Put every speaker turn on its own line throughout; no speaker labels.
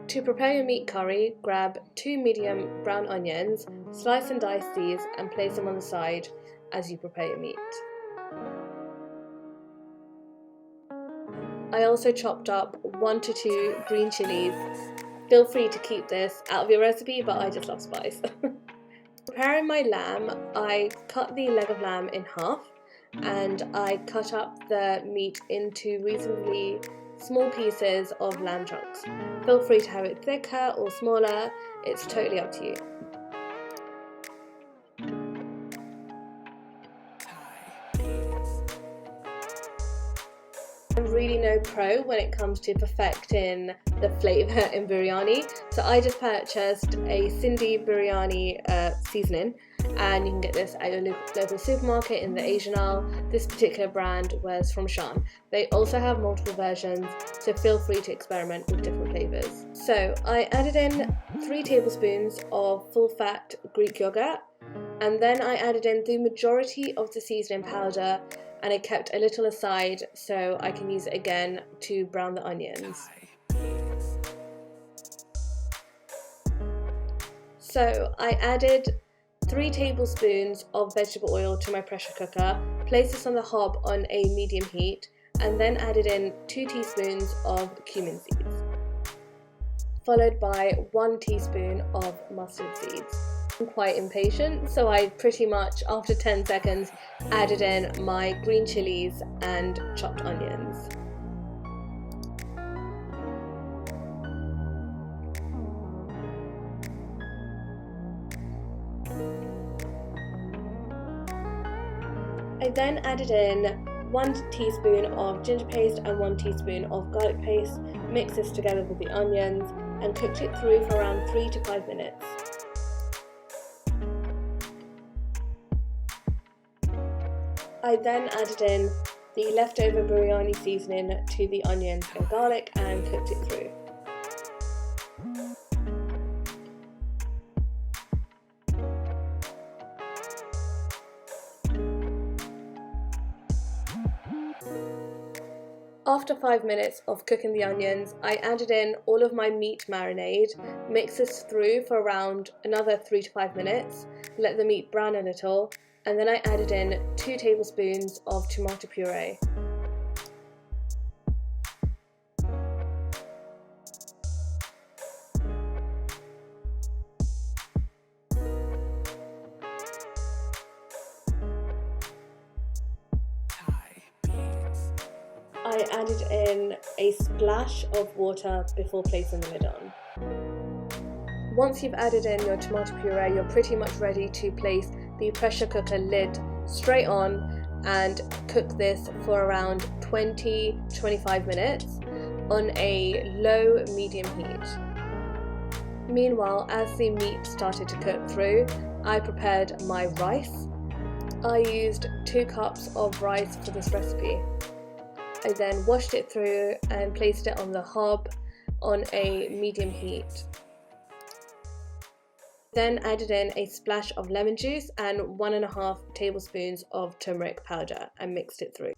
To prepare your meat curry, grab 2 medium brown onions, slice and dice these and place them on the side as you prepare your meat. I also chopped up 1 to 2 green chilies. Feel free to keep this out of your recipe, but I just love spice. Preparing my lamb, I cut the leg of lamb in half and I cut up the meat into reasonably small pieces of lamb chunks. Feel free to have it thicker or smaller, it's totally up to you. I'm really no pro when it comes to perfecting the flavour in biryani, so I just purchased a Sindhi biryani seasoning, and you can get this at your local supermarket in the Asian aisle. This particular brand was from Shan. They also have multiple versions, so feel free to experiment with different flavours. So I added in 3 tablespoons of full-fat Greek yoghurt, and then I added in the majority of the seasoning powder, and I kept a little aside so I can use it again to brown the onions. So I added 3 tablespoons of vegetable oil to my pressure cooker, placed this on the hob on a medium heat, and then added in 2 teaspoons of cumin seeds, followed by 1 teaspoon of mustard seeds. I'm quite impatient, so I pretty much, after 10 seconds, added in my green chilies and chopped onions. I then added in 1 teaspoon of ginger paste and 1 teaspoon of garlic paste, mixed this together with the onions and cooked it through for around 3 to 5 minutes. I then added in the leftover biryani seasoning to the onions and garlic and cooked it through. After 5 minutes of cooking the onions, I added in all of my meat marinade, mixed this through for around another 3 to 5 minutes, let the meat brown a little, and then I added in 2 tablespoons of tomato puree. I added in a splash of water before placing the lid on. Once you've added in your tomato puree, you're pretty much ready to place the pressure cooker lid straight on and cook this for around 20-25 minutes on a low medium heat. Meanwhile, as the meat started to cook through, I prepared my rice. I used 2 cups of rice for this recipe. I then washed it through and placed it on the hob on a medium heat. Then added in a splash of lemon juice and 1.5 tablespoons of turmeric powder and mixed it through.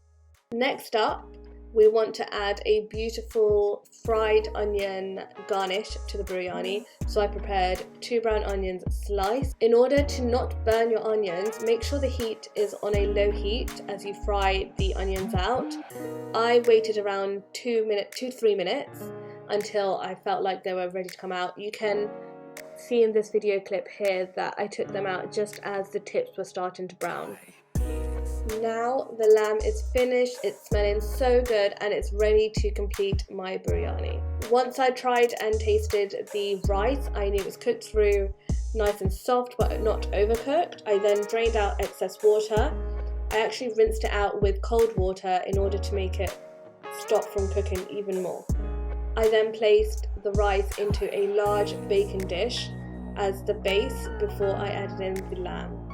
Next up, we want to add a beautiful fried onion garnish to the biryani, so I prepared 2 brown onions sliced. In order to not burn your onions, make sure the heat is on a low heat as you fry the onions out. I waited around 2 to 3 minutes until I felt like they were ready to come out. You can see in this video clip here that I took them out just as the tips were starting to brown. Now the lamb is finished, it's smelling so good and it's ready to complete my biryani. Once I tried and tasted the rice, I knew it was cooked through, nice and soft but not overcooked. I then drained out excess water. I actually rinsed it out with cold water in order to make it stop from cooking even more. I then placed the rice into a large baking dish as the base before I added in the lamb.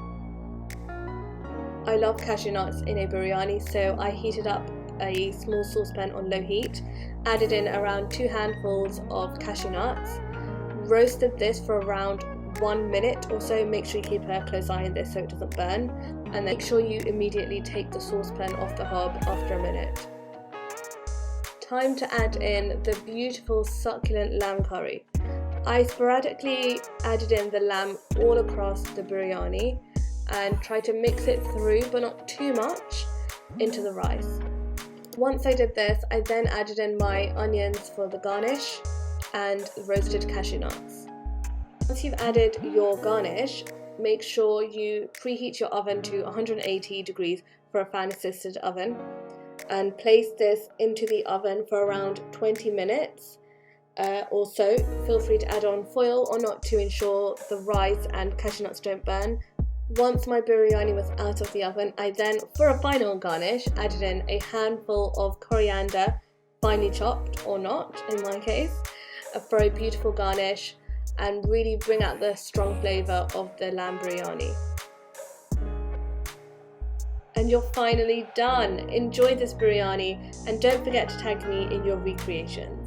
I love cashew nuts in a biryani, so I heated up a small saucepan on low heat, added in around 2 handfuls of cashew nuts, roasted this for around 1 minute or so. Make sure you keep a close eye on this so it doesn't burn, and then make sure you immediately take the saucepan off the hob after a minute. time to add in the beautiful succulent lamb curry. I sporadically added in the lamb all across the biryani and tried to mix it through, but not too much, into the rice. Once I did this, I then added in my onions for the garnish and roasted cashew nuts. Once you've added your garnish, make sure you preheat your oven to 180 degrees for a fan assisted oven and place this into the oven for around 20 minutes. Also, feel free to add on foil or not to ensure the rice and cashew nuts don't burn. Once my biryani was out of the oven, I then, for a final garnish, added in a handful of coriander, finely chopped or not in my case, for a beautiful garnish and really bring out the strong flavour of the lamb biryani. And you're finally done. Enjoy this biryani and don't forget to tag me in your recreations.